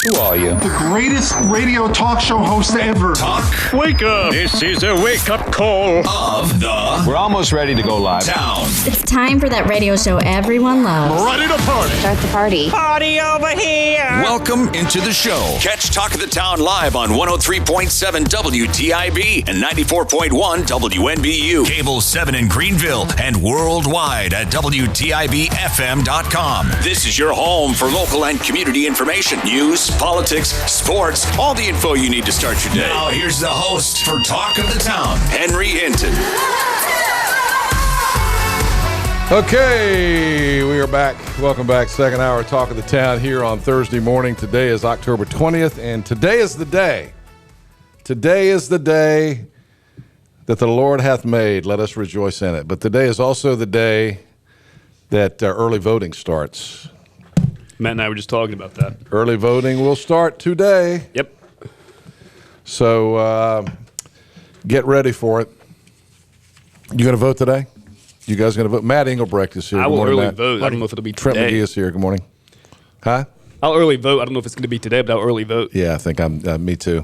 Who are you? The greatest radio talk show host ever. Wake up! This is a wake-up call Of the We're almost ready to go live. Town. It's time for that radio show everyone loves. ready to party. Start the party. Party over here. Welcome into the show. Catch Talk of the Town live on 103.7 WTIB and 94.1 WNBU. Cable 7 in Greenville and worldwide at WTIBFM.com. This is your home for local and community information, news, politics, sports, all the info you need to start your day. Now here's the host for Talk of the Town, Henry Hinton. Okay, we are back. Welcome back. Second hour of Talk of the Town here on Thursday morning. Today is October 20th, and today is the day. Today is the day that the Lord hath made. Let us rejoice in it. But today is also the day that early voting starts. Matt and I were just talking about that. Early voting will start today. Yep. So get ready for it. You going to vote today? You guys going to vote? Matt Engelbrecht is here. I Good will morning, early Matt. vote. I don't know if it'll be Trent today. McGee is here. Good morning. Huh? I'll early vote. I don't know if it's going to be today, but I'll early vote. Yeah, I think me too.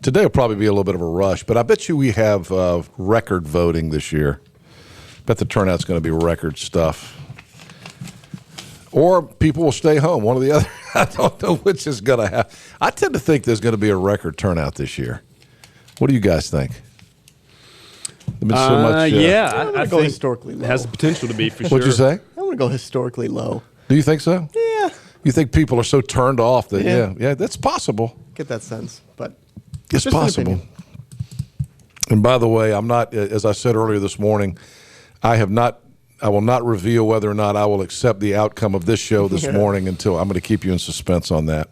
Today will probably be a little bit of a rush, but I bet you we have record voting this year. Bet the turnout's going to be record stuff. Or people will stay home, one or the other. I don't know which is going to happen. I tend to think there's going to be a record turnout this year. What do you guys think? There's been so much. I go think historically low. it has the potential to be for sure. What'd you say? I want to go historically low. Do you think so? Yeah. You think people are so turned off that, Yeah. yeah, that's possible. Get that sense, but It's just an possible. opinion. And by the way, I'm not, as I said earlier this morning, I will not reveal whether or not I will accept the outcome of this show this morning until I'm going to keep you in suspense on that.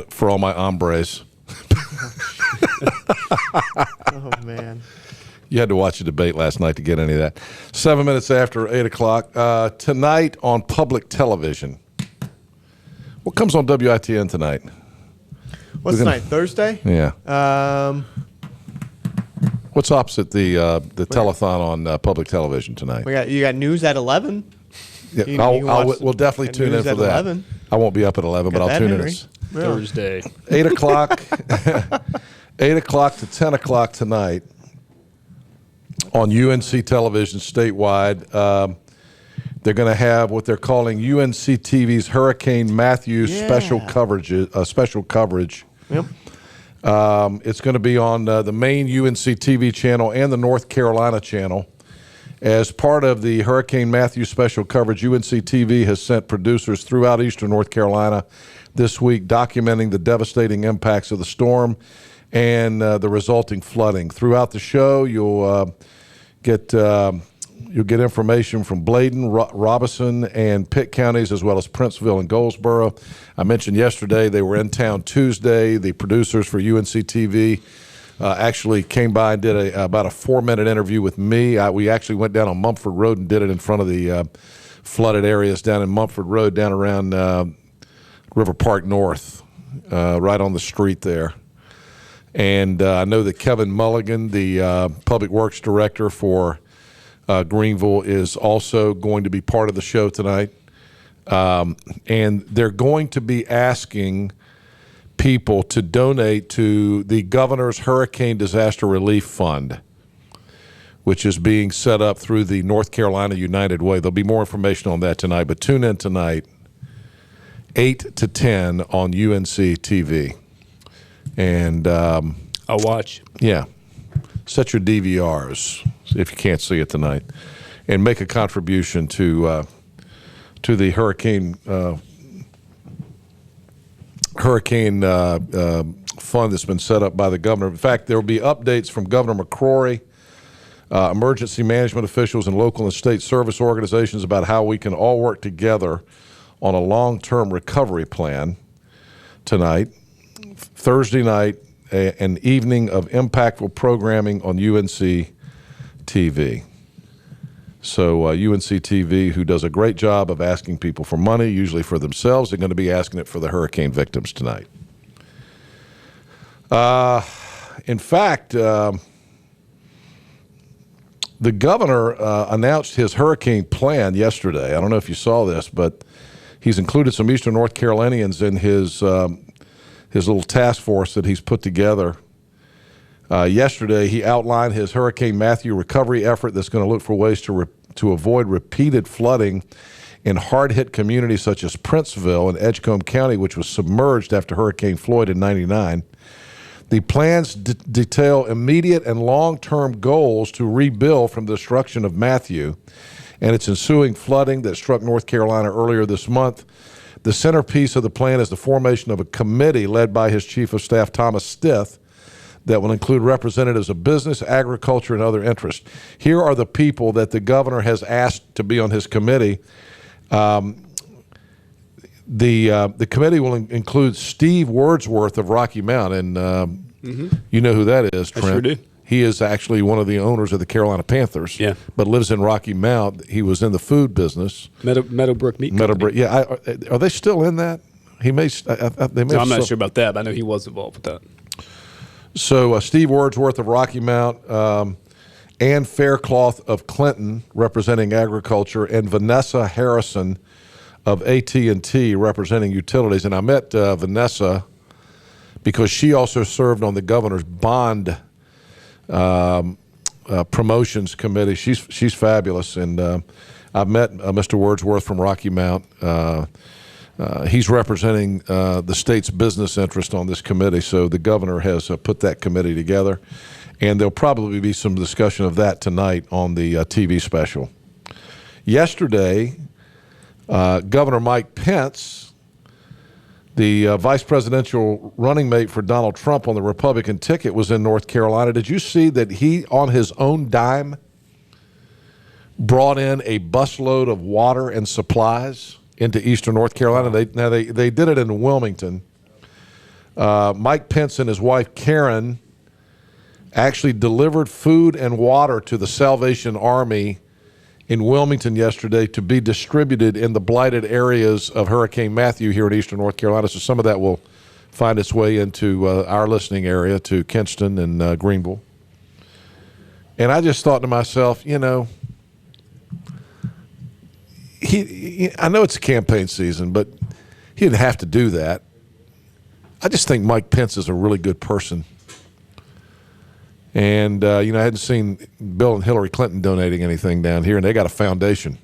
For all my hombres. Oh man. You had to watch the debate last night to get any of that. 7 minutes after 8 o'clock. Tonight on public television. What comes on WITN tonight? What's tonight? Thursday? Yeah. What's opposite the telethon on public television tonight? You got news at 11. Yeah, You can watch we'll definitely tune in news for at that. 11. I won't be up at 11, but Got I'll that, tune Henry? in. Thursday. 8 o'clock. 8 o'clock to 10 o'clock tonight on UNC television statewide. They're going to have what they're calling UNC TV's Hurricane Matthew special coverage. Yep. It's going to be on the main UNC TV channel and the North Carolina channel. As part of the Hurricane Matthew special coverage, UNC TV has sent producers throughout eastern North Carolina this week documenting the devastating impacts of the storm and the resulting flooding. Throughout the show, you'll get information from Bladen, Robeson, and Pitt counties, as well as Princeville and Goldsboro. I mentioned yesterday they were in town Tuesday. The producers for UNC TV actually came by and did about a 4-minute interview with me. We actually went down on Mumford Road and did it in front of the flooded areas down in Mumford Road, down around River Park North, right on the street there. And I know that Kevin Mulligan, the Public Works Director for Greenville, is also going to be part of the show tonight. And they're going to be asking people to donate to the Governor's Hurricane Disaster Relief Fund, which is being set up through the North Carolina United Way. There'll be more information on that tonight, but tune in tonight, 8 to 10 on UNC TV. And I'll watch. yeah, set your DVRs if you can't see it tonight, and make a contribution to the hurricane fund that's been set up by the governor. In fact, there will be updates from Governor McCrory, emergency management officials, and local and state service organizations about how we can all work together on a long-term recovery plan tonight. Thursday night, an evening of impactful programming on UNC TV. So UNC TV, who does a great job of asking people for money, usually for themselves, they're going to be asking it for the hurricane victims tonight. In fact, the governor announced his hurricane plan yesterday. I don't know if you saw this, but he's included some Eastern North Carolinians in his his little task force that he's put together. Yesterday, he outlined his Hurricane Matthew recovery effort that's going to look for ways to avoid repeated flooding in hard-hit communities such as Princeville and Edgecombe County, which was submerged after Hurricane Floyd in '99. The plans detail immediate and long-term goals to rebuild from the destruction of Matthew and its ensuing flooding that struck North Carolina earlier this month. The centerpiece of the plan is the formation of a committee led by his Chief of Staff, Thomas Stith, that will include representatives of business, agriculture, and other interests. Here are the people that the governor has asked to be on his committee. The committee will include Steve Wordsworth of Rocky Mount, and you know who that is, Trent. I sure do. He is actually one of the owners of the Carolina Panthers, but lives in Rocky Mount. He was in the food business. Meadowbrook Meat Company. Yeah. Are they still in that? He may. They may. No, I'm not sure about that, but I know he was involved with that. So Steve Wordsworth of Rocky Mount, Ann Faircloth of Clinton, representing agriculture, and Vanessa Harrison of AT&T, representing utilities. And I met Vanessa because she also served on the governor's bond promotions committee. She's fabulous, and I've met Mr. Wordsworth from Rocky Mount. He's representing the state's business interest on this committee, so the governor has put that committee together, and there'll probably be some discussion of that tonight on the TV special. Yesterday, Governor Mike Pence, the vice presidential running mate for Donald Trump on the Republican ticket, was in North Carolina. Did you see that he, on his own dime, brought in a busload of water and supplies into eastern North Carolina? They did it in Wilmington. Mike Pence and his wife Karen actually delivered food and water to the Salvation Army in Wilmington yesterday to be distributed in the blighted areas of Hurricane Matthew here in eastern North Carolina. So some of that will find its way into our listening area, to Kinston and Greenville. And I just thought to myself, you know, I know it's a campaign season, but he didn't have to do that. I just think Mike Pence is a really good person. And, I hadn't seen Bill and Hillary Clinton donating anything down here, and they got a foundation.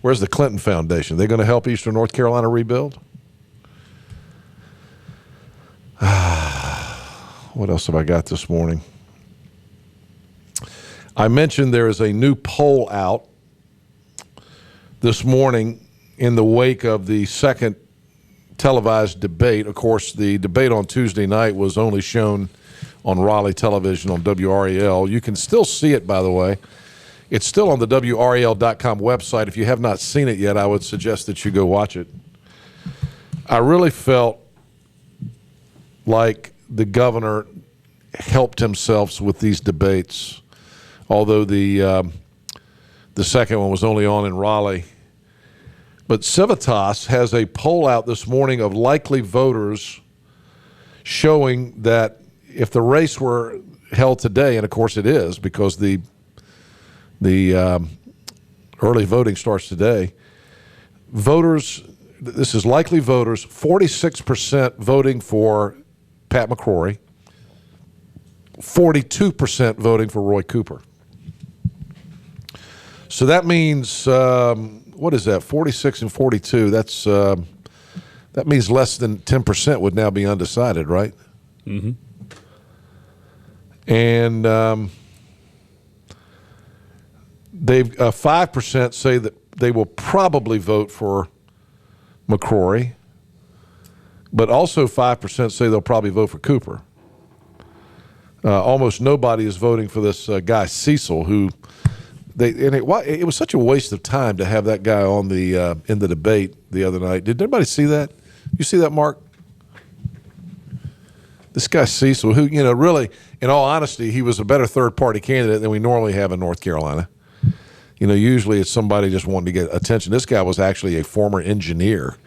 Where's the Clinton Foundation? Are they going to help eastern North Carolina rebuild? What else have I got this morning? I mentioned there is a new poll out this morning in the wake of the second televised debate. Of course, the debate on Tuesday night was only shown on Raleigh television on WREL. You can still see it, by the way. It's still on the WREL.com website. If you have not seen it yet, I would suggest that you go watch it. I really felt like the governor helped himself with these debates, although the second one was only on in Raleigh. But Civitas has a poll out this morning of likely voters showing that if the race were held today, and of course it is because the early voting starts today, voters, this is likely voters, 46% voting for Pat McCrory, 42% voting for Roy Cooper. So that means, what is that, 46 and 42, that's that means less than 10% would now be undecided, right? Mm-hmm. And they've 5% say that they will probably vote for McCrory, but also 5% say they'll probably vote for Cooper. Almost nobody is voting for this guy Cecil, who it was such a waste of time to have that guy on the in the debate the other night. Did anybody see that? You see that, Mark? This guy Cecil, who, really, in all honesty, he was a better third-party candidate than we normally have in North Carolina. Usually it's somebody just wanting to get attention. This guy was actually a former engineer,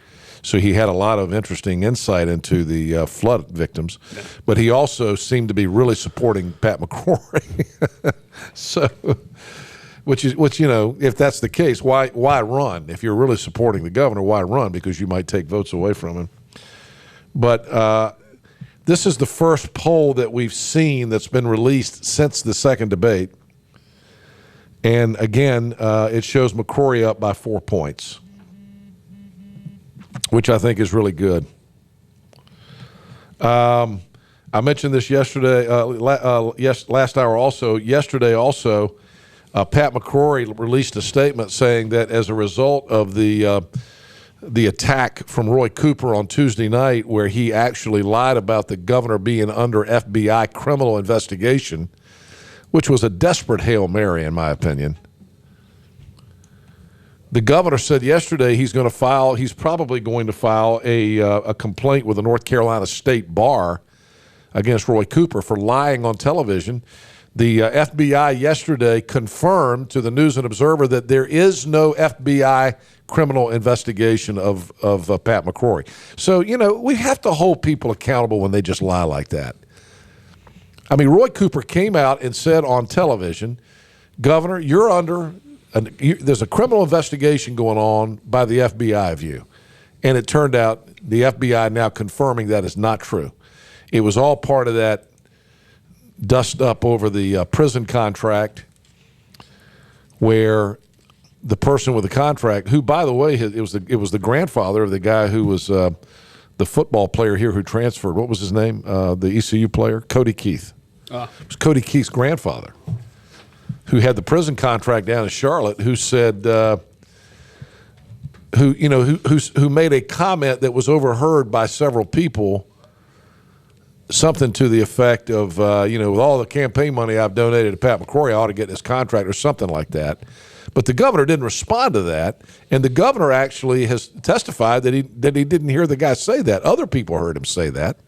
so he had a lot of interesting insight into the flood victims. But he also seemed to be really supporting Pat McCrory. So, which if that's the case, why run? If you're really supporting the governor, why run? Because you might take votes away from him. But this is the first poll that we've seen that's been released since the second debate. And again, it shows McCrory up by 4 points, which I think is really good. I mentioned this yesterday, last hour also. Yesterday also, Pat McCrory released a statement saying that as a result of the attack from Roy Cooper on Tuesday night, where he actually lied about the governor being under FBI criminal investigation, which was a desperate Hail Mary in my opinion. The governor said yesterday he's probably going to file a complaint with the North Carolina State Bar against Roy Cooper for lying on television. The FBI yesterday confirmed to the News and Observer that there is no FBI criminal investigation of Pat McCrory. So, we have to hold people accountable when they just lie like that. I mean, Roy Cooper came out and said on television, Governor, there's a criminal investigation going on by the FBI of you. And it turned out the FBI now confirming that is not true. It was all part of that dust up over the prison contract, where the person with the contract, who, by the way, it was the grandfather of the guy who was the football player here who transferred. What was his name? The ECU player, Cody Keith. It was Cody Keith's grandfather, who had the prison contract down in Charlotte, who said, who made a comment that was overheard by several people. Something to the effect of, with all the campaign money I've donated to Pat McCrory, I ought to get this contract or something like that. But the governor didn't respond to that, and the governor actually has testified that he didn't hear the guy say that. Other people heard him say that.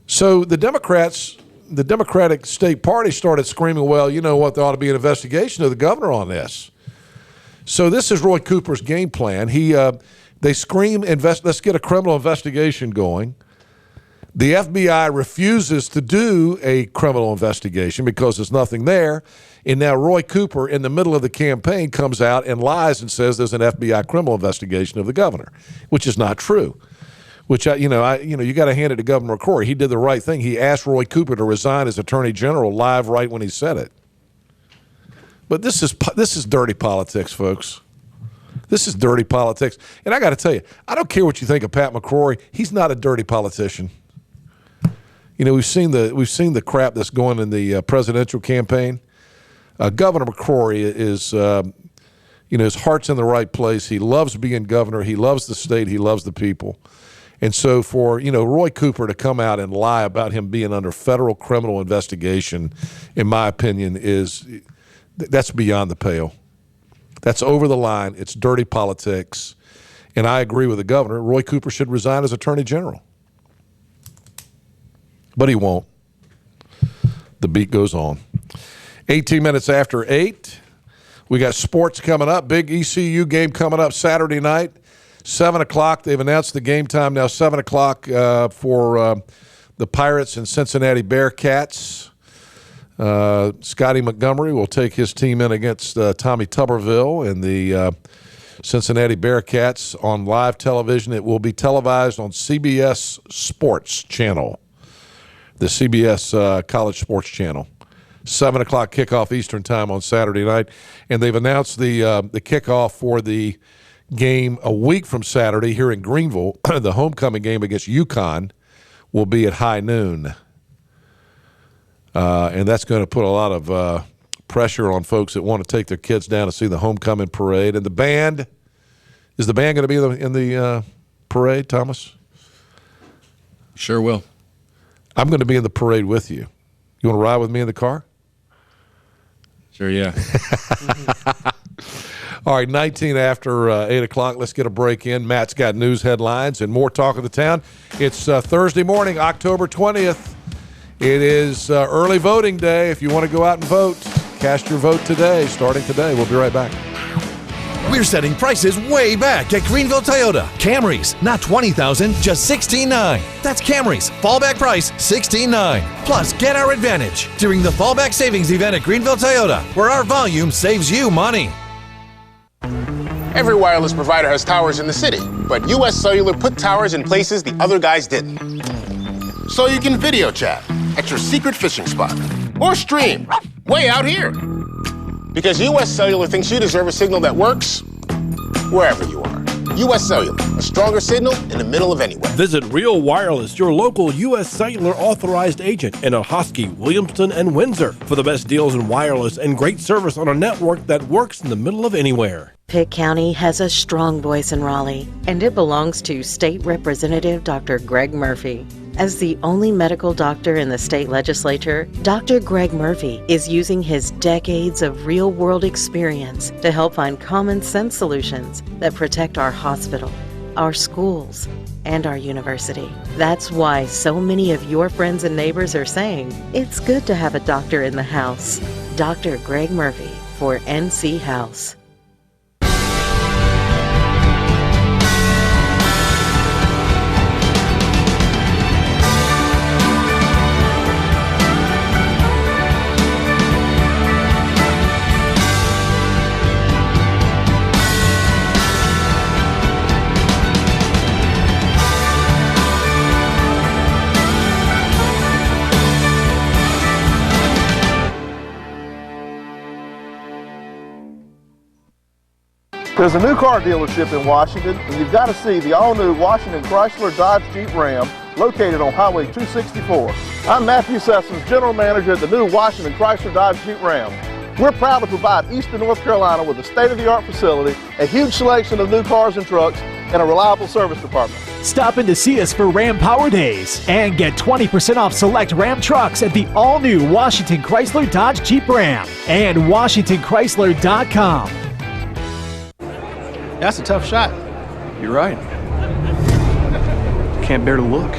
So the Democratic State Party started screaming, well, you know what, there ought to be an investigation of the governor on this. So this is Roy Cooper's game plan. They scream, let's get a criminal investigation going. The FBI refuses to do a criminal investigation because there's nothing there. And now Roy Cooper, in the middle of the campaign, comes out and lies and says there's an FBI criminal investigation of the governor, which is not true. Which, you got to hand it to Governor McCrory. He did the right thing. He asked Roy Cooper to resign as Attorney General live right when he said it. But this is dirty politics, folks. This is dirty politics. And I got to tell you, I don't care what you think of Pat McCrory. He's not a dirty politician. We've seen the crap that's going in the presidential campaign. Governor McCrory is, his heart's in the right place. He loves being governor. He loves the state. He loves the people. And so for, Roy Cooper to come out and lie about him being under federal criminal investigation, in my opinion, that's beyond the pale. That's over the line. It's dirty politics. And I agree with the governor. Roy Cooper should resign as Attorney General. But he won't. The beat goes on. 18 minutes after 8. We got sports coming up. Big ECU game coming up Saturday night. 7 o'clock. They've announced the game time now, 7 o'clock for the Pirates and Cincinnati Bearcats. Scotty Montgomery will take his team in against Tommy Tuberville and the Cincinnati Bearcats on live television. It will be televised on CBS Sports Channel, the CBS College Sports Channel. 7 o'clock kickoff Eastern time on Saturday night. And they've announced the kickoff for the game a week from Saturday here in Greenville. The homecoming game against UConn will be at high noon. And that's going to put a lot of pressure on folks that want to take their kids down to see the homecoming parade. And the band, is the band going to be in the parade, Thomas? Sure will. I'm going to be in the parade with you. You want to ride with me in the car? Sure, yeah. All right, 19 after 8 o'clock. Let's get a break in. Matt's got news headlines and more talk of the town. It's Thursday morning, October 20th. It is early voting day. If you want to go out and vote, cast your vote today, starting today. We'll be right back. We're setting prices way back at Greenville Toyota. Camrys, not $20,000, just $16,900. That's Camrys. Fallback price, $16,900. Plus, get our advantage during the Fallback Savings event at Greenville Toyota, where our volume saves you money. Every wireless provider has towers in the city. But US Cellular put towers in places the other guys didn't. So you can video chat at your secret fishing spot or stream way out here. Because US Cellular thinks you deserve a signal that works wherever you are. US Cellular, a stronger signal in the middle of anywhere. Visit Real Wireless, your local US Cellular authorized agent in Ahoskie, Williamston, and Windsor for the best deals in wireless and great service on a network that works in the middle of anywhere. Pitt County has a strong voice in Raleigh, and it belongs to State Representative Dr. Greg Murphy. As the only medical doctor in the state legislature, Dr. Greg Murphy is using his decades of real-world experience to help find common-sense solutions that protect our hospital, our schools, and our university. That's why so many of your friends and neighbors are saying it's good to have a doctor in the house. Dr. Greg Murphy for NC House. There's a new car dealership in Washington, and you've got to see the all-new Washington Chrysler Dodge Jeep Ram located on Highway 264. I'm Matthew Sessons, General Manager at the new Washington Chrysler Dodge Jeep Ram. We're proud to provide Eastern North Carolina with a state-of-the-art facility, a huge selection of new cars and trucks, and a reliable service department. Stop in to see us for Ram Power Days and get 20% off select Ram trucks at the all-new Washington Chrysler Dodge Jeep Ram and WashingtonChrysler.com. That's a tough shot. You're right. Can't bear to look.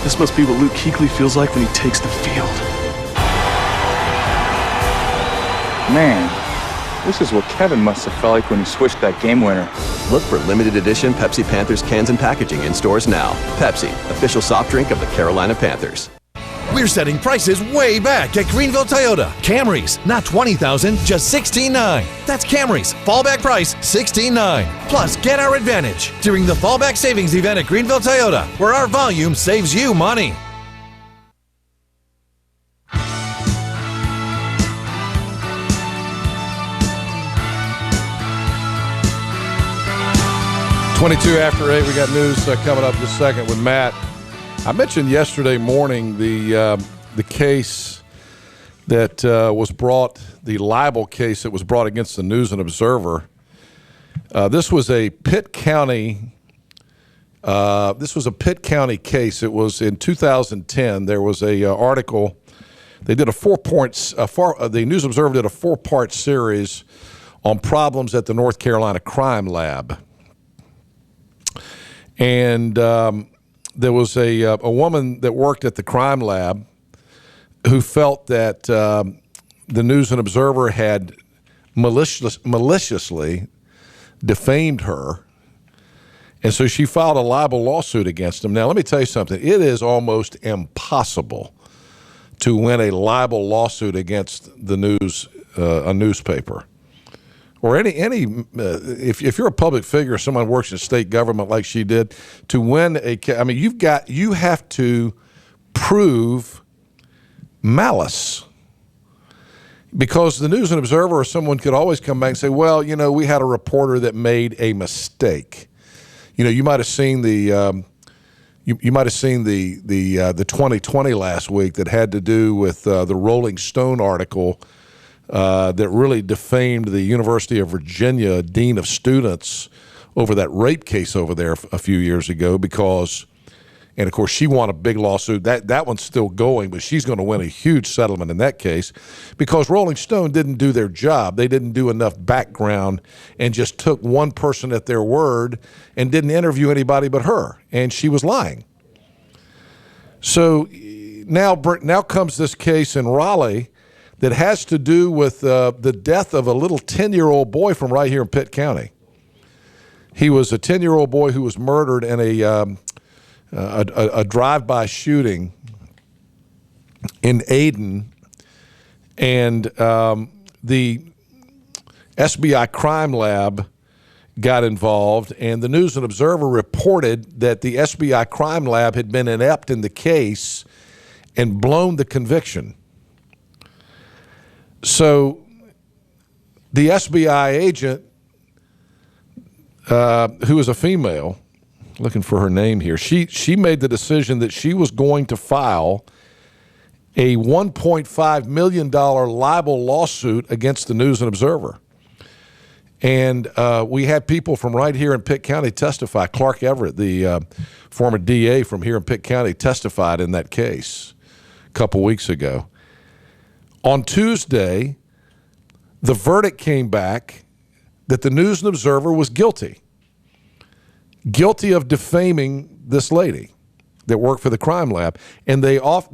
This must be what Luke Kuechly feels like when he takes the field. Man, this is what Kevin must have felt like when he switched that game winner. Look for limited edition Pepsi Panthers cans and packaging in stores now. Pepsi, official soft drink of the Carolina Panthers. We're setting prices way back at Greenville Toyota. Camrys, not $20,000, just $16,900. That's Camrys, fallback price $16,900. Plus, get our advantage during the fallback savings event at Greenville Toyota, where our volume saves you money. "22 after 8, we got news coming up this second with Matt. I mentioned yesterday morning the case that was brought, the libel case that was brought against the News and Observer. This was a Pitt County. This was a Pitt County case. It was in 2010. There was a article. They did a 4 points. The News Observer did a 4-part series on problems at the North Carolina Crime Lab, and there was a woman that worked at the crime lab who felt that the News and Observer had maliciously defamed her, and so she filed a libel lawsuit against them. Now, let me tell you something. It is almost impossible to win a libel lawsuit against the news, a newspaper. Or if you're a public figure, someone works in state government like she did, to win you have to prove malice, because the News and Observer or someone could always come back and say, well, we had a reporter that made a mistake. You might have seen the 2020 last week that had to do with the Rolling Stone article that really defamed the University of Virginia dean of students over that rape case over there a few years ago, because, and of course she won a big lawsuit. That one's still going, but she's going to win a huge settlement in that case because Rolling Stone didn't do their job. They didn't do enough background and just took one person at their word and didn't interview anybody but her, and she was lying. So now comes this case in Raleigh that has to do with the death of a little 10-year-old boy from right here in Pitt County. He was a 10-year-old boy who was murdered in a drive-by shooting in Ayden And the SBI Crime Lab got involved, and the News and Observer reported that the SBI Crime Lab had been inept in the case and blown the conviction. So the SBI agent, who is a female, looking for her name here, she made the decision that she was going to file a $1.5 million libel lawsuit against the News and Observer. And we had people from right here in Pitt County testify. Clark Everett, the former DA from here in Pitt County, testified in that case a couple weeks ago. On Tuesday, the verdict came back that the News and Observer was guilty of defaming this lady that worked for the crime lab, and they awarded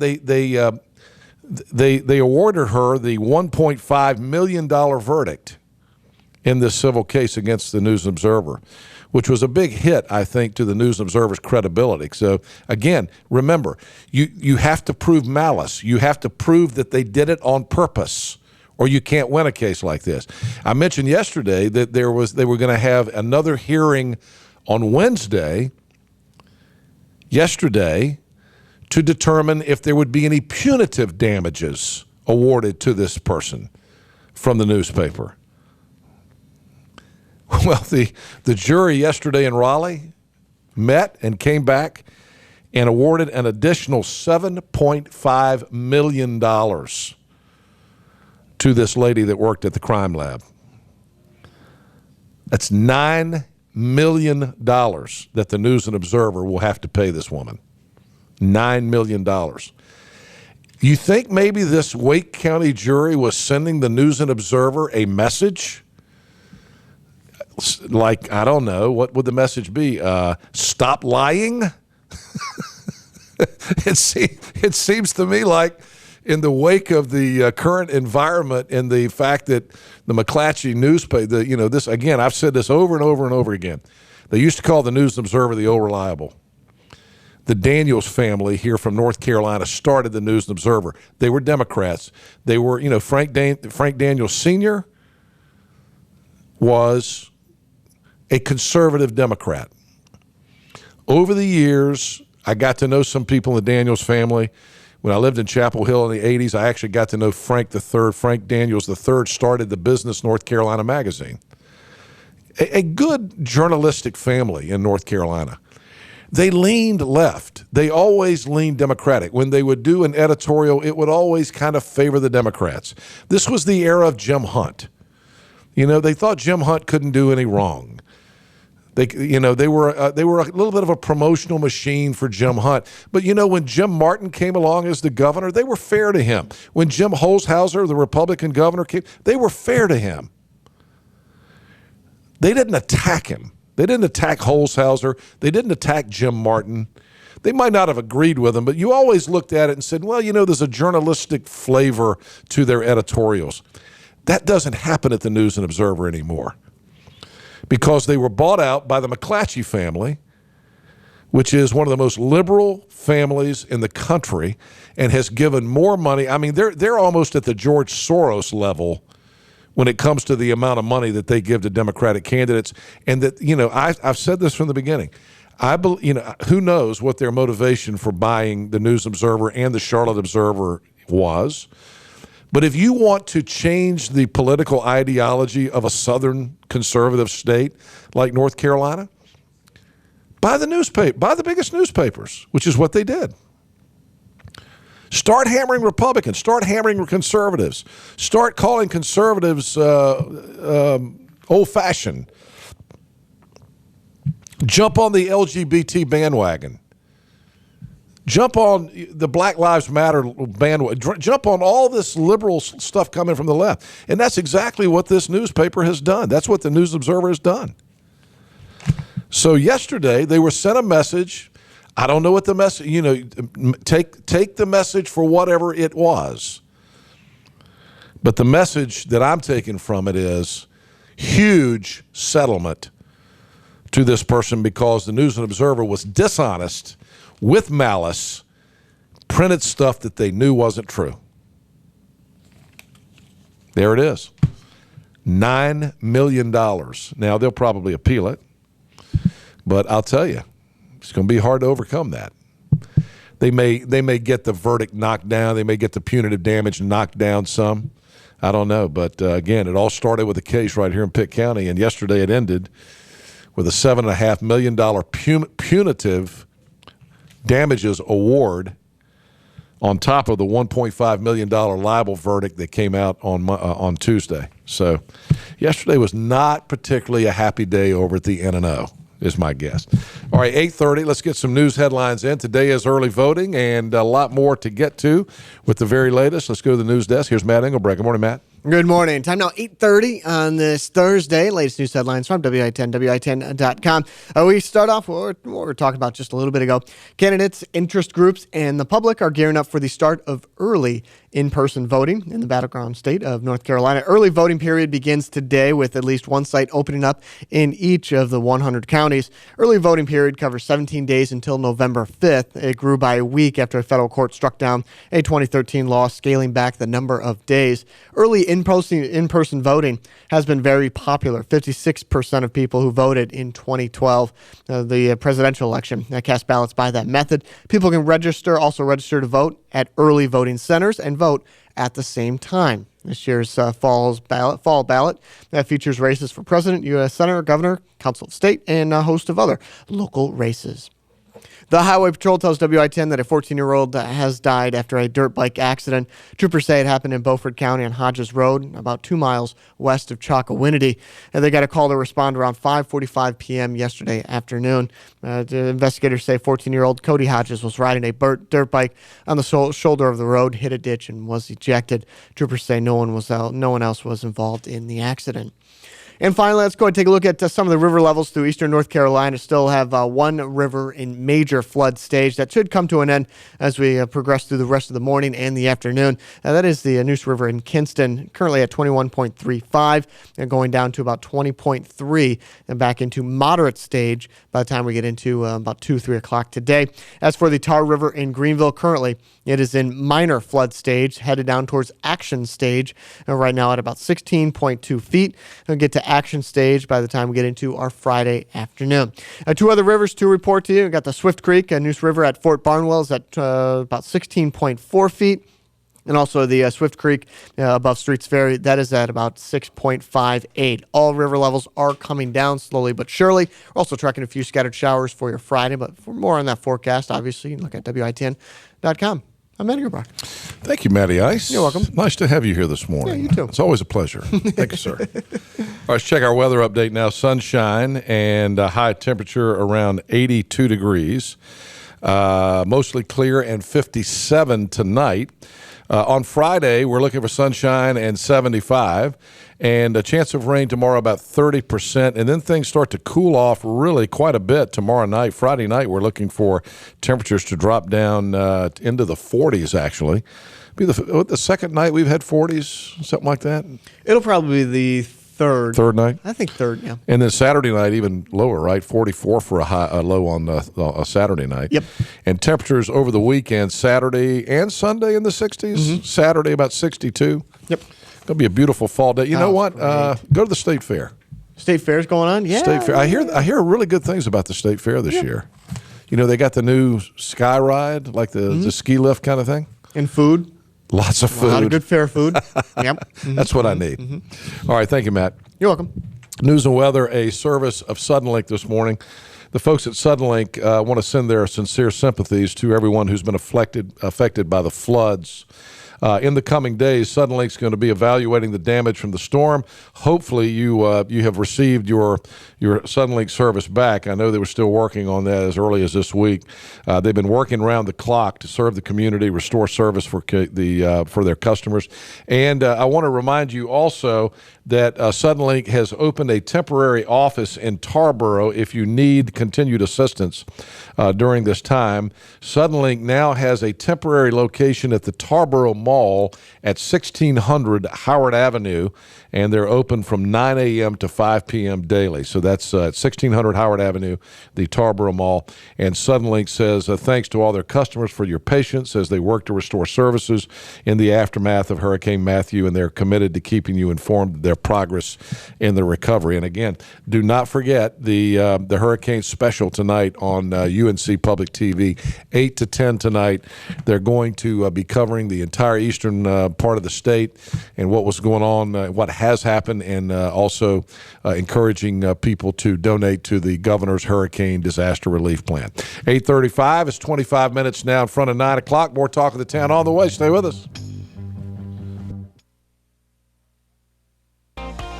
her the $1.5 million verdict in this civil case against the News and Observer, which was a big hit, I think, to the News and Observer's credibility. So, again, remember, you have to prove malice. You have to prove that they did it on purpose, or you can't win a case like this. I mentioned yesterday that they were going to have another hearing on Wednesday, yesterday, to determine if there would be any punitive damages awarded to this person from the newspaper. Well, the jury yesterday in Raleigh met and came back and awarded an additional $7.5 million to this lady that worked at the crime lab. That's $9 million that the News and Observer will have to pay this woman. $9 million. You think maybe this Wake County jury was sending the News and Observer a message? Like, I don't know, what would the message be? Stop lying? It seems to me like in the wake of the current environment and the fact that the McClatchy newspaper, this, again, I've said this over and over and over again. They used to call the News and Observer the old reliable. The Daniels family here from North Carolina started the News and Observer. They were Democrats. They were, Frank Daniels Sr. was a conservative Democrat. Over the years, I got to know some people in the Daniels family. When I lived in Chapel Hill in the 80s, I actually got to know Frank III. Frank Daniels III started the Business North Carolina magazine. A good journalistic family in North Carolina. They leaned left. They always leaned Democratic. When they would do an editorial, it would always kind of favor the Democrats. This was the era of Jim Hunt. They thought Jim Hunt couldn't do any wrong. They were a little bit of a promotional machine for Jim Hunt. But when Jim Martin came along as the governor, they were fair to him. When Jim Holshouser, the Republican governor, came, they were fair to him. They didn't attack him. They didn't attack Holshouser. They didn't attack Jim Martin. They might not have agreed with him, but you always looked at it and said, well, there's a journalistic flavor to their editorials. That doesn't happen at the News and Observer anymore because they were bought out by the McClatchy family, which is one of the most liberal families in the country and has given more money. I mean, they're almost at the George Soros level when it comes to the amount of money that they give to Democratic candidates. And that, I've said this from the beginning. Who knows what their motivation for buying the News Observer and the Charlotte Observer was. But if you want to change the political ideology of a Southern conservative state like North Carolina, buy the biggest newspapers, which is what they did. Start hammering Republicans. Start hammering conservatives. Start calling conservatives old-fashioned. Jump on the LGBT bandwagon. Jump on the Black Lives Matter bandwagon. Jump on all this liberal stuff coming from the left. And that's exactly what this newspaper has done. That's what the News Observer has done. So yesterday, they were sent a message. I don't know what the message, take the message for whatever it was. But the message that I'm taking from it is huge settlement to this person because the News and Observer was dishonest, with malice, printed stuff that they knew wasn't true. There it is. $9 million. Now, they'll probably appeal it, but I'll tell you, it's going to be hard to overcome that. They may get the verdict knocked down. They may get the punitive damage knocked down some. I don't know. But, again, it all started with a case right here in Pitt County, and yesterday it ended with a $7.5 million punitive damages award on top of the $1.5 million libel verdict that came out on Tuesday. So yesterday was not particularly a happy day over at the N&O, is my guess. All right, 8:30, let's get some news headlines in. Today is early voting and a lot more to get to with the very latest. Let's go to the news desk. Here's Matt Engelbrecht. Good morning, Matt. Good morning. Time now, 8:30 on this Thursday. Latest news headlines from WI10, WI10.com. We start off with what we were talking about just a little bit ago. Candidates, interest groups, and the public are gearing up for the start of early in-person voting in the battleground state of North Carolina. Early voting period begins today with at least one site opening up in each of the 100 counties. Early voting period covers 17 days until November 5th. It grew by a week after a federal court struck down a 2013 law scaling back the number of days. Early in-person voting has been very popular. 56% of people who voted in 2012, the presidential election, cast ballots by that method. People can also register to vote at early voting centers and vote at the same time. This year's fall ballot that features races for president, U.S. Senator, governor, council of state, and a host of other local races. The Highway Patrol tells WI10 that a 14-year-old has died after a dirt bike accident. Troopers say it happened in Beaufort County on Hodges Road, about 2 miles west of Chocowinity. And they got a call to respond around 5:45 p.m. yesterday afternoon. The investigators say 14-year-old Cody Hodges was riding a dirt bike on the shoulder of the road, hit a ditch, and was ejected. Troopers say no one else was involved in the accident. And finally, let's go and take a look at some of the river levels through eastern North Carolina. Still have one river in major flood stage. That should come to an end as we progress through the rest of the morning and the afternoon. That is the Neuse River in Kinston, currently at 21.35 and going down to about 20.3 and back into moderate stage by the time we get into about 3 o'clock today. As for the Tar River in Greenville, currently it is in minor flood stage, headed down towards action stage, right now at about 16.2 feet. We'll get to action stage by the time we get into our Friday afternoon. Two other rivers to report to you. We've got the Swift Creek, Neuse River at Fort Barnwell is at about 16.4 feet. And also the Swift Creek above Streets Ferry, that is at about 6.58. All river levels are coming down slowly but surely. We're also tracking a few scattered showers for your Friday, but for more on that forecast, obviously, you can look at WI10.com. I'm Matt Engelbrecht. Thank you, Matty Ice. You're welcome. Nice to have you here this morning. Yeah, you too. It's always a pleasure. Thank you, sir. All right, let's check our weather update now. Sunshine and a high temperature around 82 degrees. Mostly clear and 57 tonight. On Friday, we're looking for sunshine and 75, and a chance of rain tomorrow about 30%, and then things start to cool off really quite a bit tomorrow night. Friday night, we're looking for temperatures to drop down into the 40s, actually. Be the second night we've had 40s, something like that? It'll probably be the third night? I think third, yeah. And then Saturday night, even lower, right? 44 for a low on a Saturday night. Yep. And temperatures over the weekend, Saturday and Sunday in the 60s. Mm-hmm. Saturday about 62. Yep. Going to be a beautiful fall day. You know what? Go to the State Fair. State Fair's going on? Yeah. State Fair. I hear really good things about the State Fair this year. You know, they got the new Sky Ride, like the ski lift kind of thing. And food. Lots of food. A lot of good fair food. Yep. Mm-hmm. That's what I need. Mm-hmm. All right. Thank you, Matt. You're welcome. News and weather, a service of Suddenlink this morning. The folks at Suddenlink want to send their sincere sympathies to everyone who's been affected by the floods. In the coming days, Suddenlink's going to be evaluating the damage from the storm. Hopefully, you have received your Suddenlink service back. I know they were still working on that as early as this week. They've been working around the clock to serve the community, restore service for their customers. And I want to remind you also that Suddenlink has opened a temporary office in Tarboro if you need continued assistance during this time. Suddenlink now has a temporary location at the Tarboro Mall Mall at 1600 Howard Avenue, and they're open from 9 a.m. to 5 p.m. daily. So that's at 1600 Howard Avenue, the Tarboro Mall. And Suddenlink says thanks to all their customers for your patience as they work to restore services in the aftermath of Hurricane Matthew, and they're committed to keeping you informed of their progress in the recovery. And again, do not forget the hurricane special tonight on UNC Public TV, 8 to 10 tonight. They're going to be covering the entire eastern part of the state and what was going on, what has happened, and also encouraging people to donate to the governor's hurricane disaster relief plan. 8:35 is 25 minutes now in front of 9 o'clock. More Talk of the Town on the way. Stay with us.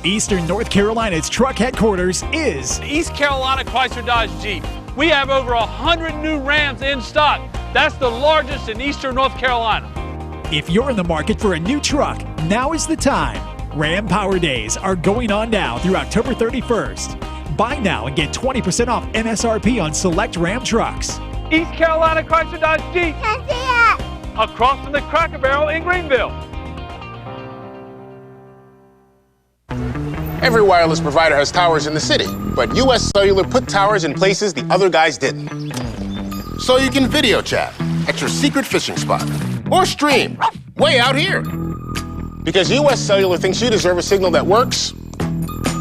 Eastern North Carolina's truck headquarters is East Carolina Chrysler Dodge Jeep. We have over 100 new Rams in stock. That's the largest in Eastern North Carolina. If you're in the market for a new truck, now is the time. Ram Power Days are going on now through October 31st. Buy now and get 20% off MSRP on select Ram trucks. East Carolina Chrysler Dodge Jeep. Across from the Cracker Barrel in Greenville. Every wireless provider has towers in the city, but US Cellular put towers in places the other guys didn't. So you can video chat at your secret fishing spot or stream way out here. Because US Cellular thinks you deserve a signal that works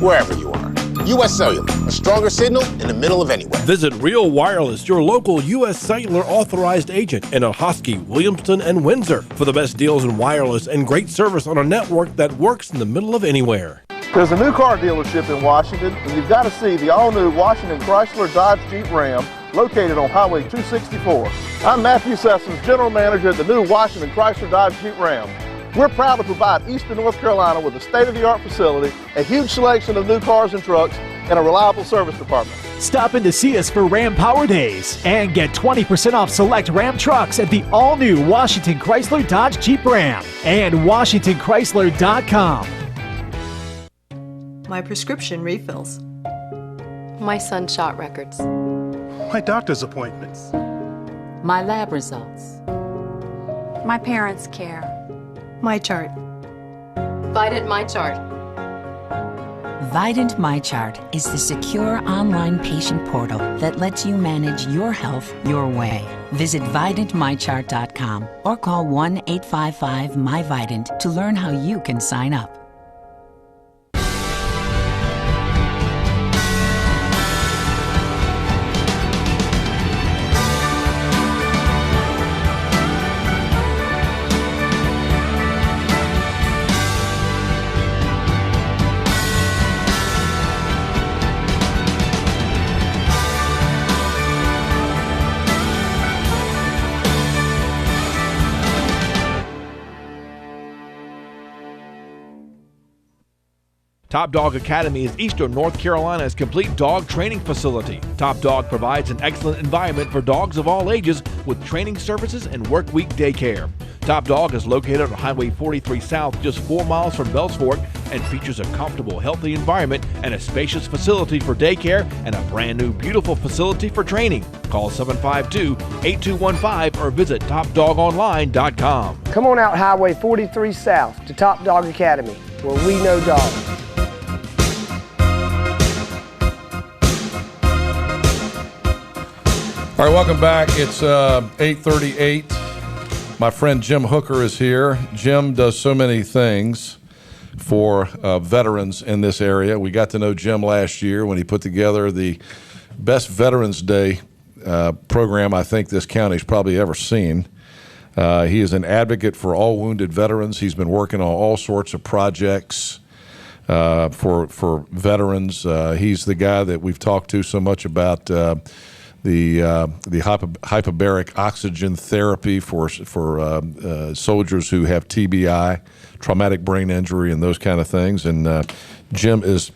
wherever you are. US Cellular, a stronger signal in the middle of anywhere. Visit Real Wireless, your local U.S. Cellular authorized agent in Ahoskie, Williamston, and Windsor for the best deals in wireless and great service on a network that works in the middle of anywhere. There's a new car dealership in Washington, and you've got to see the all-new Washington Chrysler Dodge Jeep Ram located on Highway 264. I'm Matthew Sessoms, General Manager at the new Washington Chrysler Dodge Jeep Ram. We're proud to provide Eastern North Carolina with a state-of-the-art facility, a huge selection of new cars and trucks, and a reliable service department. Stop in to see us for Ram Power Days and get 20% off select Ram trucks at the all-new Washington Chrysler Dodge Jeep Ram and WashingtonChrysler.com. My prescription refills. My son's shot records. My doctor's appointments. My lab results. My parents' care. My chart. Vidant My Chart. Vidant My Chart is the secure online patient portal that lets you manage your health your way. Visit VidantMyChart.com or call 1-855-MY-VIDANT to learn how you can sign up. Top Dog Academy is Eastern North Carolina's complete dog training facility. Top Dog provides an excellent environment for dogs of all ages with training services and work week daycare. Top Dog is located on Highway 43 South, just 4 miles from Bells Fork, and features a comfortable, healthy environment and a spacious facility for daycare and a brand new, beautiful facility for training. Call 752-8215 or visit TopDogOnline.com. Come on out Highway 43 South to Top Dog Academy, where we know dogs. All right, welcome back. It's 8:38. My friend Jim Hooker is here. Jim does so many things for veterans in this area. We got to know Jim last year when he put together the best Veterans Day program I think this county's probably ever seen. He is an advocate for all wounded veterans. He's been working on all sorts of projects for veterans. He's the guy that we've talked to so much about the hyperbaric oxygen therapy for soldiers who have TBI, traumatic brain injury, and those kind of things. And Jim is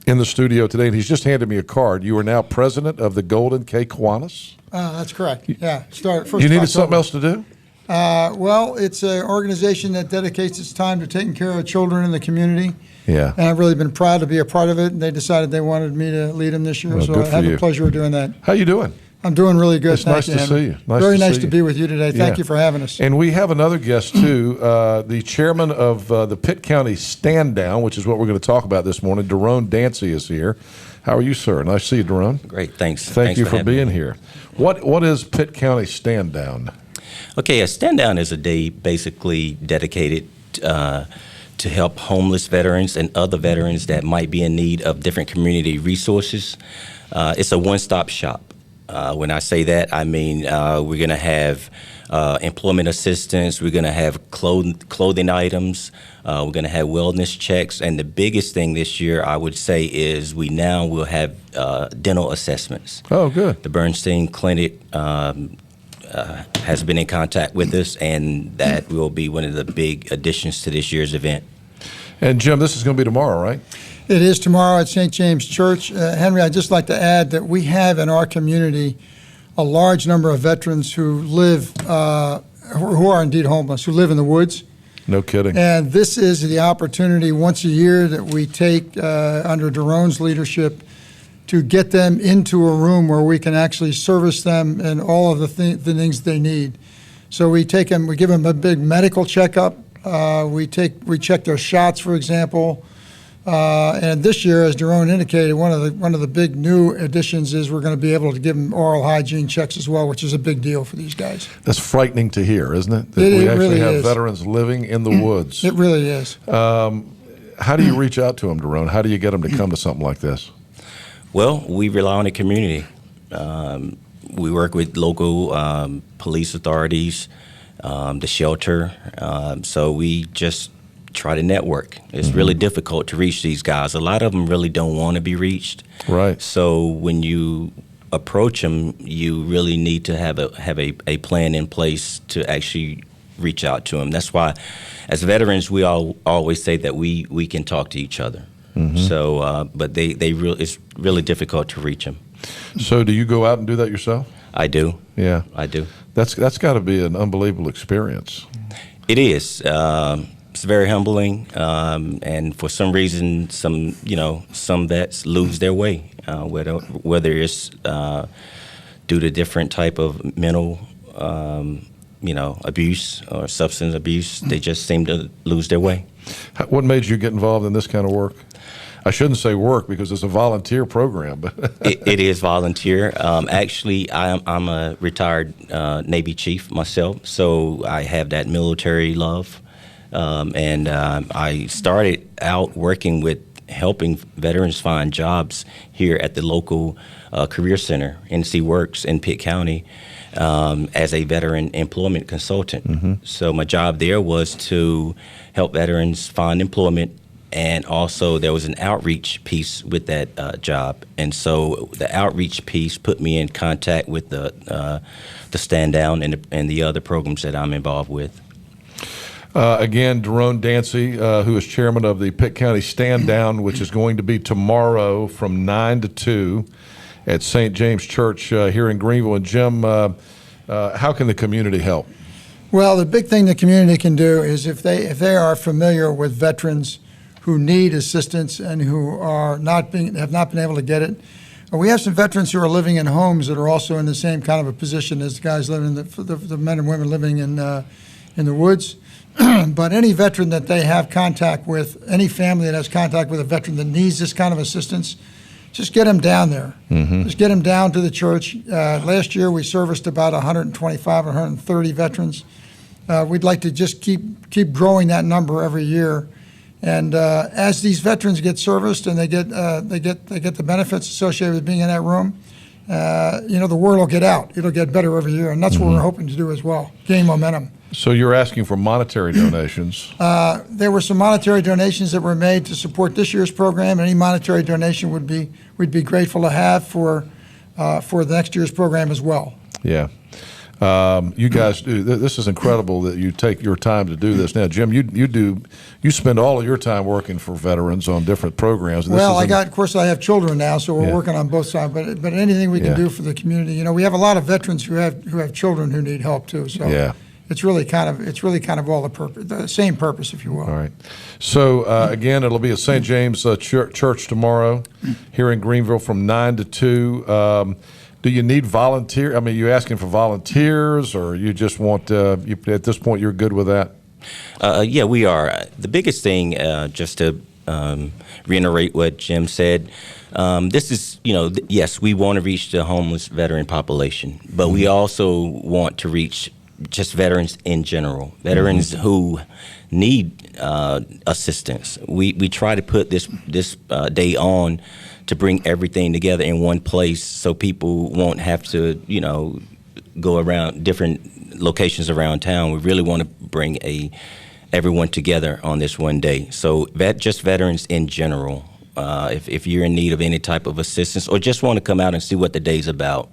in the studio today, and he's just handed me a card. You are now president of the Golden K Kiwanis? That's correct. Yeah. First you needed something else to do? Well, it's an organization that dedicates its time to taking care of children in the community. Yeah. And I've really been proud to be a part of it, and they decided they wanted me to lead them this year, Well, so I have the pleasure of doing that. How you doing? I'm doing really good. It's nice to see you. Very nice to be with you today. Thank you for having us. And we have another guest, too, the chairman of the Pitt County Stand Down, which is what we're going to talk about this morning. Daron Dancy is here. How are you, sir? Nice to see you, Daron. Great, thanks. Thank you for being here. What is Pitt County Stand Down? Okay, a Stand Down is a day basically dedicated to help homeless veterans and other veterans that might be in need of different community resources. It's a one-stop shop. When I say that, I mean we're going to have employment assistance, we're going to have clothing items, we're going to have wellness checks, and the biggest thing this year, I would say, is we now will have dental assessments. Oh, good. The Bernstein Clinic has been in contact with us, and that will be one of the big additions to this year's event. And Jim, this is going to be tomorrow, right? It is tomorrow at St. James Church. Henry, I'd just like to add that we have in our community a large number of veterans who live, who are indeed homeless, who live in the woods. No kidding. And this is the opportunity once a year that we take under Daron's leadership to get them into a room where we can actually service them and all of the things they need. So we take them, we give them a big medical checkup. We check their shots, for example. And this year, as Daron indicated, one of the big new additions is we're going to be able to give them oral hygiene checks as well, which is a big deal for these guys. That's frightening to hear, isn't it? That It we actually really have is. veterans living in the woods. It really is. How do you reach out to them, Daron? How do you get them to come to something like this? Well, we rely on the community. We work with local police authorities, the shelter, so we just try to network. It's really difficult to reach these guys. A lot of them really don't want to be reached. Right. So when you approach them, you really need to have a plan in place to actually reach out to them. That's why, as veterans, we always say that we can talk to each other. So, but it's really difficult to reach them. So, do you go out and do that yourself? I do. Yeah, I do. That's got to be an unbelievable experience. It is. It's very humbling, and for some reason, some vets lose their way, whether it's due to different type of mental, abuse or substance abuse. They just seem to lose their way. What made you get involved in this kind of work? I shouldn't say work because it's a volunteer program, but it is volunteer. Actually, I'm a retired Navy chief myself, so I have that military love. And I started out working with helping veterans find jobs here at the local career center, NC Works in Pitt County, as a veteran employment consultant. So my job there was to help veterans find employment, and also there was an outreach piece with that job. And so the outreach piece put me in contact with the Stand Down and the other programs that I'm involved with. Again, Daron Dancy, who is chairman of the Pitt County Stand Down, which is going to be tomorrow from 9 to 2 at St. James Church here in Greenville. And Jim, how can the community help? Well, the big thing the community can do is if they are familiar with veterans who need assistance and who have not been able to get it. We have some veterans who are living in homes that are also in the same kind of a position as the guys living the men and women living in the woods. But any veteran that they have contact with, any family that has contact with a veteran that needs this kind of assistance, just get them down there. Just get them down to the church. Last year we serviced about 125, 130 veterans. We'd like to just keep growing that number every year. And as these veterans get serviced and they get the benefits associated with being in that room, the word will get out. It'll get better every year, and that's what we're hoping to do as well. Gain momentum. So you're asking for monetary donations. There were some monetary donations that were made to support this year's program. Any monetary donation we'd be grateful to have for the next year's program as well. Yeah. You guys do. This is incredible that you take your time to do this. Now, Jim, you spend all of your time working for veterans on different programs. And well, of course, I have children now, so we're working on both sides. But anything we can do for the community, we have a lot of veterans who have children who need help too. So it's really kind of all the same purpose, if you will. All right. So again, it'll be at St. James Church tomorrow here in Greenville from 9 to 2. Do you need volunteer? I mean, you asking for volunteers, or you just want? At this point, you're good with that? Yeah, we are. The biggest thing, just to reiterate what Jim said, this is, yes, we want to reach the homeless veteran population, but we also want to reach just veterans in general, veterans who need assistance. We try to put this day on to bring everything together in one place, so people won't have to, go around different locations around town. We really want to bring everyone together on this one day. So just veterans in general. If you're in need of any type of assistance or just want to come out and see what the day's about,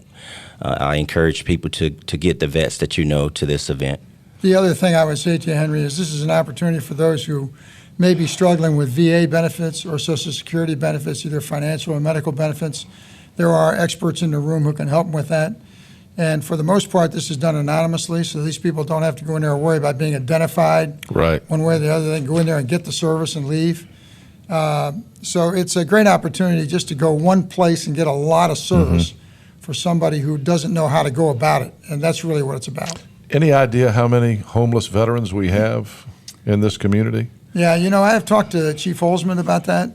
I encourage people to get the vets that to this event. The other thing I would say to you, Henry, is this is an opportunity for those who may be struggling with VA benefits or Social Security benefits, either financial or medical benefits. There are experts in the room who can help them with that. And for the most part, this is done anonymously, so these people don't have to go in there and worry about being identified one way or the other. They can go in there and get the service and leave. So it's a great opportunity just to go one place and get a lot of service for somebody who doesn't know how to go about it, and that's really what it's about. Any idea how many homeless veterans we have in this community? Yeah, I have talked to Chief Holzman about that,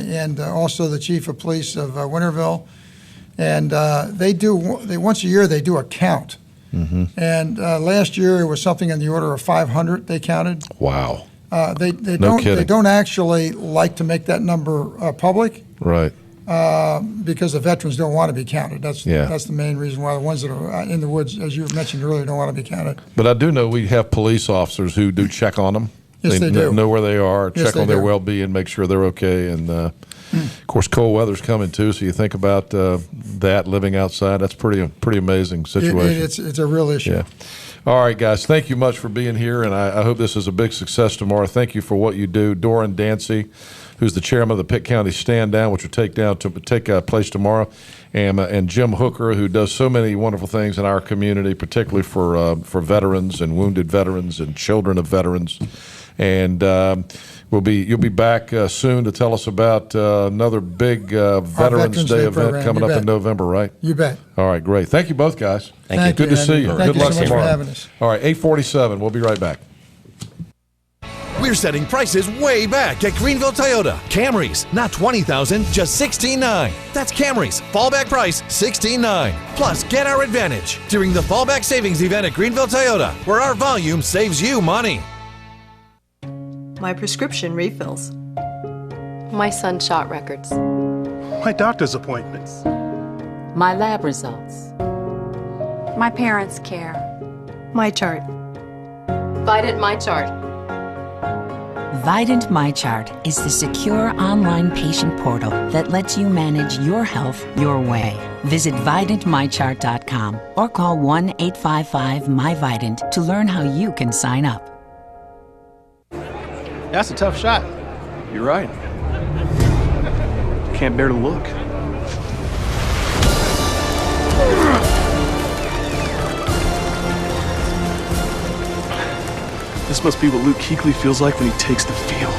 and also the Chief of Police of Winterville, and once a year they do a count. And last year it was something in the order of 500 they counted. Wow. They No kidding. They don't actually like to make that number public. Right. Because the veterans don't want to be counted. That's the main reason why the ones that are in the woods, as you mentioned earlier, don't want to be counted. But I do know we have police officers who do check on them. Yes, they do. Know where they are, Yes, check they on their do. well-being, make sure they're okay. And, of course, cold weather's coming, too, so you think about that, living outside. That's pretty amazing situation. It's a real issue. Yeah. All right, guys, thank you much for being here, and I hope this is a big success tomorrow. Thank you for what you do. Doran Dancy, who's the chairman of the Pitt County Stand Down, which will take place tomorrow, and Jim Hooker, who does so many wonderful things in our community, particularly for veterans and wounded veterans and children of veterans. And you'll be back soon to tell us about another big Veterans Day event program. coming You up bet. in November, right? You bet. All right, great. Thank you both, guys. Thank you. Good to see you. Thank Good you luck so much tomorrow. for having us. All right, 8:47. We'll be right back. We're setting prices way back at Greenville Toyota. Camrys, not $20,000, just $16,900. That's Camrys. Fallback price, $16,900. Plus, get our advantage during the Fallback Savings event at Greenville Toyota, where our volume saves you money. My prescription refills. My sun shot records. My doctor's appointments. My lab results. My parents' care. My chart. Vidant My Chart. Vidant MyChart is the secure online patient portal that lets you manage your health your way. Visit VidantMyChart.com or call 1-855-MyVidant to learn how you can sign up. That's a tough shot. You're right. Can't bear to look. This must be what Luke Kuechly feels like when he takes the field.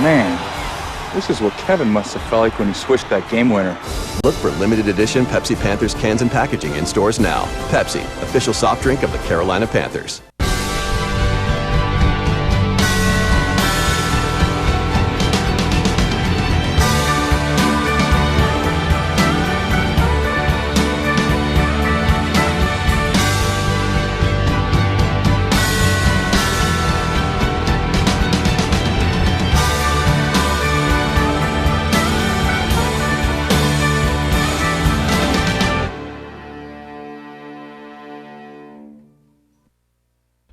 Man, this is what Kevin must have felt like when he switched that game winner. Look for limited edition Pepsi Panthers cans and packaging in stores now. Pepsi, official soft drink of the Carolina Panthers.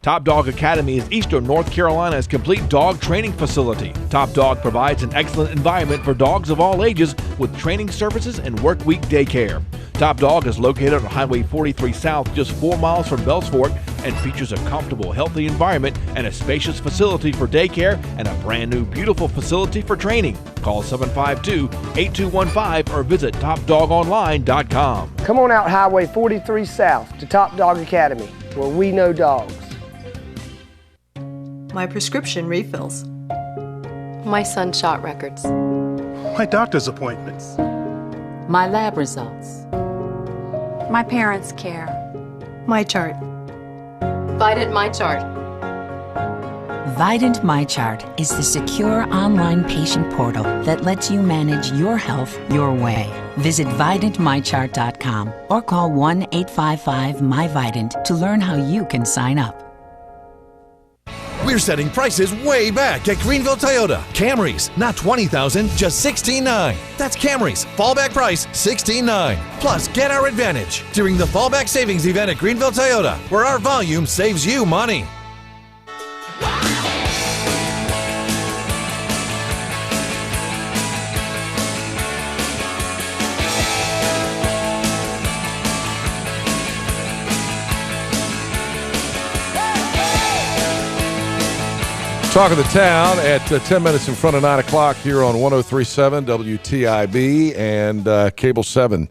Top Dog Academy is Eastern North Carolina's complete dog training facility. Top Dog provides an excellent environment for dogs of all ages with training services and work week daycare. Top Dog is located on Highway 43 South, just 4 miles from Bells Fork, and features a comfortable, healthy environment and a spacious facility for daycare and a brand new, beautiful facility for training. Call 752-8215 or visit topdogonline.com. Come on out Highway 43 South to Top Dog Academy, where we know dogs. My prescription refills. My son's shot records. My doctor's appointments. My lab results. My parents' care. My chart. Vidant My Chart. Vidant MyChart is the secure online patient portal that lets you manage your health your way. Visit VidantMyChart.com or call 1-855-MyVidant to learn how you can sign up. We're setting prices way back at Greenville Toyota. Camrys, not $20,000, just $16,900. That's Camrys, fallback price $16,900. Plus, get our advantage during the fallback savings event at Greenville Toyota, where our volume saves you money. Talk of the town at 10 minutes in front of 9 o'clock here on 103.7 WTIB and Cable 7.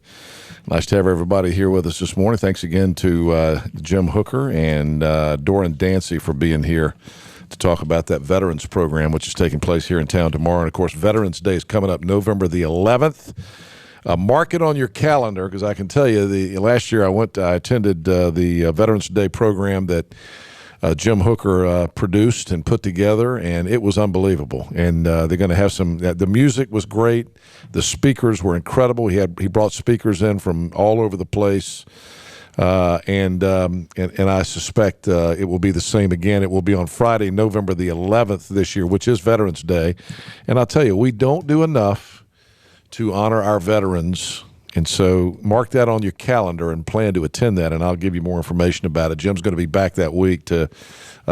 Nice to have everybody here with us this morning. Thanks again to Jim Hooker and Doran Dancy for being here to talk about that Veterans Program, which is taking place here in town tomorrow. And, of course, Veterans Day is coming up November the 11th. Mark it on your calendar, because I can tell you last year I attended the Veterans Day program that Jim Hooker produced and put together, and it was unbelievable. And they're going to have some. The music was great. The speakers were incredible. He brought speakers in from all over the place, and I suspect it will be the same again. It will be on Friday, November the 11th this year, which is Veterans Day. And I'll tell you, we don't do enough to honor our veterans. And so mark that on your calendar and plan to attend that, and I'll give you more information about it. Jim's going to be back that week to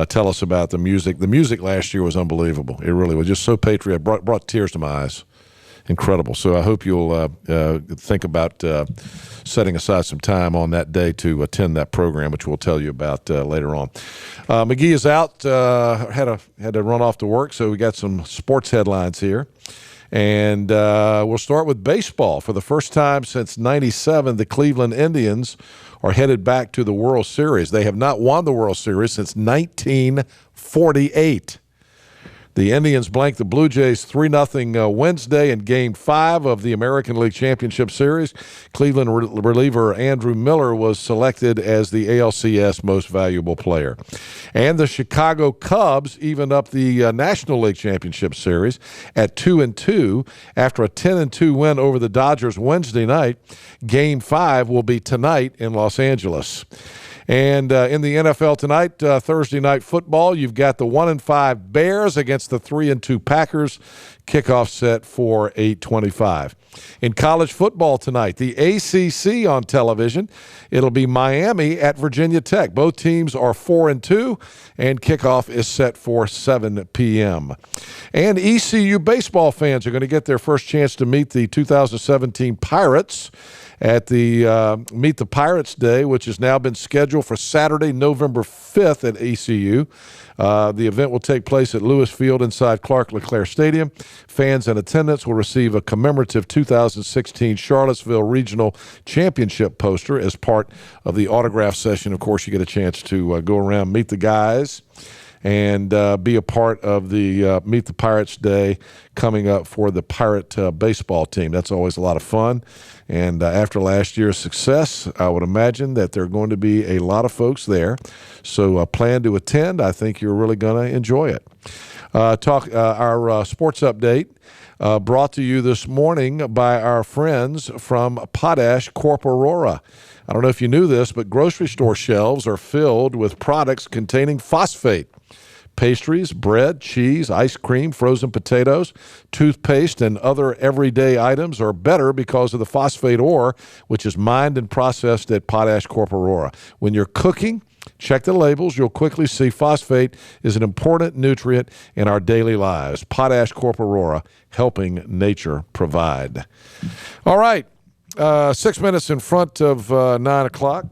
tell us about the music. The music last year was unbelievable. It really was just so patriotic. Brought tears to my eyes. Incredible. So I hope you'll think about setting aside some time on that day to attend that program, which we'll tell you about later on. McGee is out. Had to run off to work, so we got some sports headlines here. And we'll start with baseball. For the first time since '97, the Cleveland Indians are headed back to the World Series. They have not won the World Series since 1948. The Indians blanked the Blue Jays 3-0 Wednesday in Game 5 of the American League Championship Series. Cleveland reliever Andrew Miller was selected as the ALCS Most Valuable Player. And the Chicago Cubs evened up the National League Championship Series at 2-2 after a 10-2 win over the Dodgers Wednesday night. Game 5 will be tonight in Los Angeles. And in the NFL tonight, Thursday night football, you've got the 1-5 Bears against the 3-2 Packers. Kickoff set for 8:25. In college football tonight, the ACC on television. It'll be Miami at Virginia Tech. Both teams are 4-2, and kickoff is set for 7 p.m. And ECU baseball fans are going to get their first chance to meet the 2017 Pirates at the Meet the Pirates Day, which has now been scheduled for Saturday, November 5th at ECU. The event will take place at Lewis Field inside Clark LeClaire Stadium. Fans in attendance will receive a commemorative 2016 Charlottesville Regional Championship poster as part of the autograph session. Of course, you get a chance to go around, meet the guys, and be a part of the Meet the Pirates Day coming up for the Pirate baseball team. That's always a lot of fun. And after last year's success, I would imagine that there are going to be a lot of folks there. So plan to attend. I think you're really going to enjoy it. Our sports update brought to you this morning by our friends from Potash Corp Aurora. I don't know if you knew this, but grocery store shelves are filled with products containing phosphate. Pastries, bread, cheese, ice cream, frozen potatoes, toothpaste, and other everyday items are better because of the phosphate ore, which is mined and processed at Potash Corp Aurora. When you're cooking, check the labels. You'll quickly see phosphate is an important nutrient in our daily lives. Potash Corp Aurora, helping nature provide. All right. 6 minutes in front of 9 o'clock.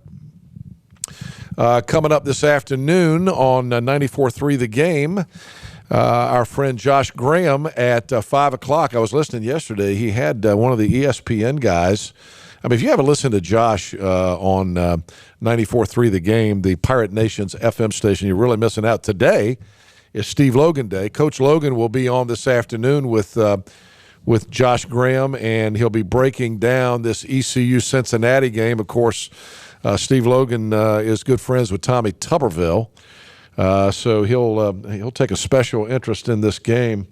Coming up this afternoon on 94.3 The Game, our friend Josh Graham at 5 o'clock. I was listening yesterday. He had one of the ESPN guys. I mean, if you haven't listened to Josh on 94.3 The Game, the Pirate Nation's FM station, you're really missing out. Today is Steve Logan Day. Coach Logan will be on this afternoon with Josh Graham, and he'll be breaking down this ECU Cincinnati game. Of course, Steve Logan is good friends with Tommy Tuberville, so he'll take a special interest in this game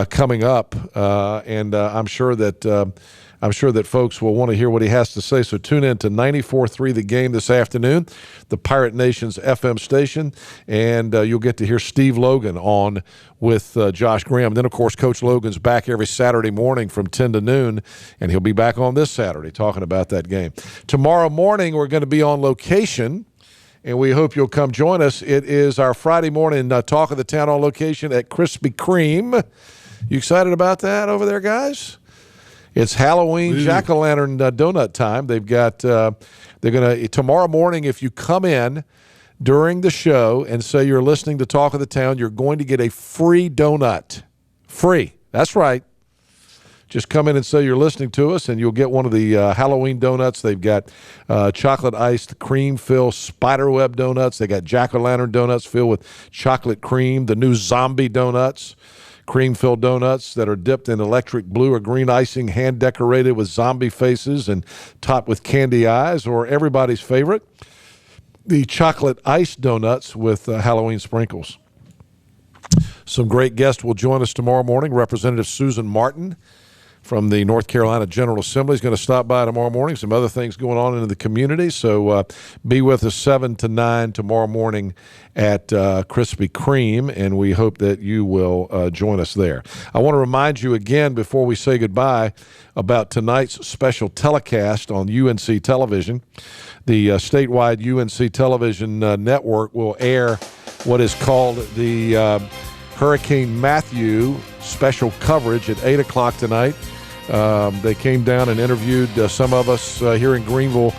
coming up, and I'm sure that folks will want to hear what he has to say. So tune in to 94.3 The Game this afternoon, the Pirate Nation's FM station, and you'll get to hear Steve Logan on with Josh Graham. And then, of course, Coach Logan's back every Saturday morning from 10 to noon, and he'll be back on this Saturday talking about that game. Tomorrow morning, we're going to be on location, and we hope you'll come join us. It is our Friday morning Talk of the Town on location at Krispy Kreme. You excited about that over there, guys? It's Halloween jack-o'-lantern donut time. They've got they're going to tomorrow morning. If you come in during the show and say you're listening to Talk of the Town, you're going to get a free donut. Free. That's right. Just come in and say you're listening to us, and you'll get one of the Halloween donuts. They've got chocolate iced cream filled spiderweb donuts. They got jack-o'-lantern donuts filled with chocolate cream. The new zombie donuts. Cream-filled donuts that are dipped in electric blue or green icing, hand-decorated with zombie faces and topped with candy eyes, or everybody's favorite, the chocolate ice donuts with Halloween sprinkles. Some great guests will join us tomorrow morning. Representative Susan Martin from the North Carolina General Assembly is going to stop by tomorrow morning. Some other things going on in the community. So be with us 7 to 9 tomorrow morning at Krispy Kreme, and we hope that you will join us there. I want to remind you again before we say goodbye about tonight's special telecast on UNC Television. The statewide UNC Television network will air what is called the Hurricane Matthew special coverage at 8 o'clock tonight. They came down and interviewed some of us here in Greenville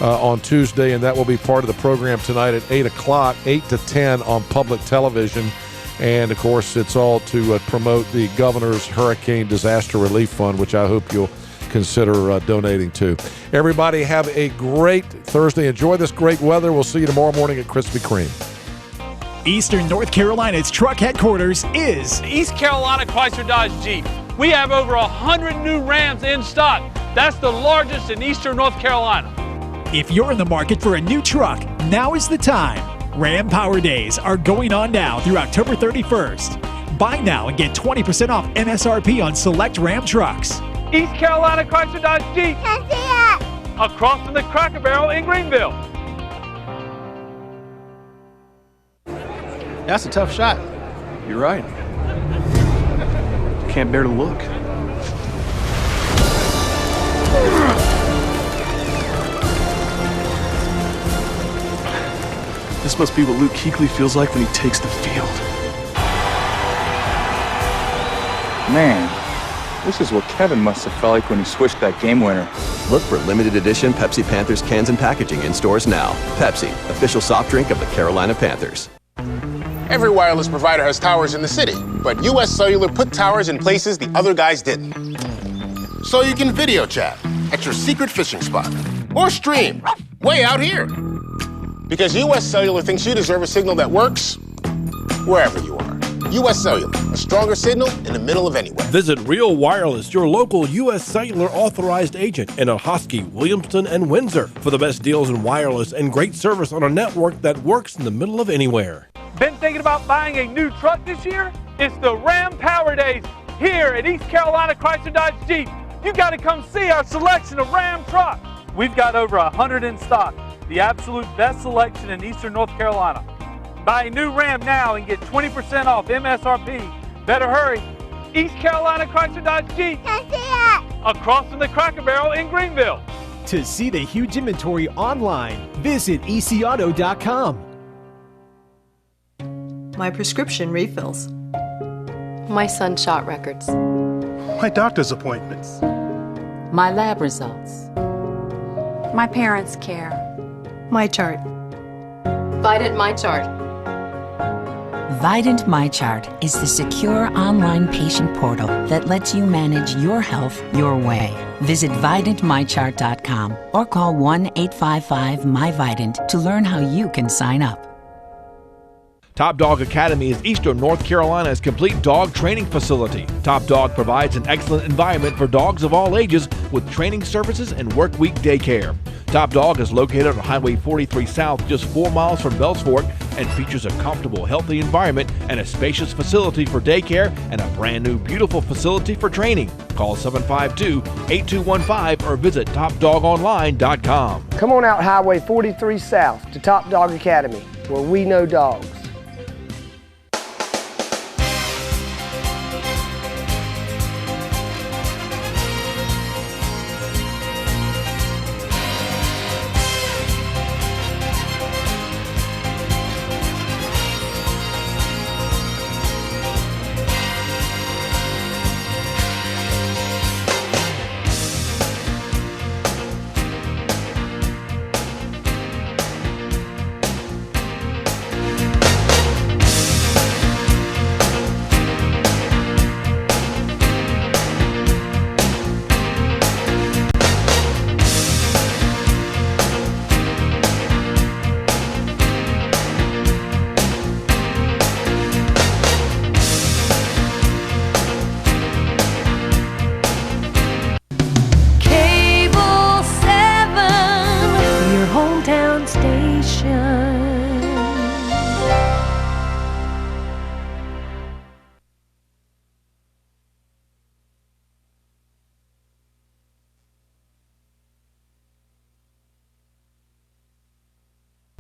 on Tuesday, and that will be part of the program tonight at 8 o'clock, 8 to 10 on public television. And, of course, it's all to promote the Governor's Hurricane Disaster Relief Fund, which I hope you'll consider donating to. Everybody have a great Thursday. Enjoy this great weather. We'll see you tomorrow morning at Krispy Kreme. Eastern North Carolina's truck headquarters is East Carolina Chrysler Dodge Jeep. We have over 100 new Rams in stock. That's the largest in Eastern North Carolina. If you're in the market for a new truck, now is the time. Ram Power Days are going on now through October 31st. Buy now and get 20% off MSRP on select Ram trucks. East Carolina Chrysler Dodge Jeep. Can't see it. Across from the Cracker Barrel in Greenville. That's a tough shot. You're right. Can't bear to look. This must be what Luke Kuechly feels like when he takes the field. Man, this is what Kevin must have felt like when he swished that game winner. Look for limited edition Pepsi Panthers cans and packaging in stores now. Pepsi, official soft drink of the Carolina Panthers. Every wireless provider has towers in the city, but US Cellular put towers in places the other guys didn't. So you can video chat at your secret fishing spot, or stream way out here. Because US Cellular thinks you deserve a signal that works wherever you are. US Cellular, a stronger signal in the middle of anywhere. Visit Real Wireless, your local U.S. Cellular authorized agent in Ahoskie, Williamston, and Windsor for the best deals in wireless and great service on a network that works in the middle of anywhere. Been thinking about buying a new truck this year? It's the Ram Power Days here at East Carolina Chrysler Dodge Jeep. You got to come see our selection of Ram trucks. We've got over 100 in stock, the absolute best selection in Eastern North Carolina. Buy a new Ram now and get 20% off MSRP. Better hurry. East Carolina Chrysler Dodge Jeep. Can't see it. Across from the Cracker Barrel in Greenville. To see the huge inventory online, visit ecauto.com. My prescription refills. My sunshot records. My doctor's appointments. My lab results. My parents' care. My chart. Vidant My Chart. Vidant MyChart is the secure online patient portal that lets you manage your health your way. Visit VidantMyChart.com or call 1-855-MyVidant to learn how you can sign up. Top Dog Academy is Eastern North Carolina's complete dog training facility. Top Dog provides an excellent environment for dogs of all ages with training services and workweek daycare. Top Dog is located on Highway 43 South, just 4 miles from Bells Fork, and features a comfortable, healthy environment and a spacious facility for daycare and a brand new, beautiful facility for training. Call 752-8215 or visit TopDogOnline.com. Come on out Highway 43 South to Top Dog Academy, where we know dogs. Cable 7, your hometown station.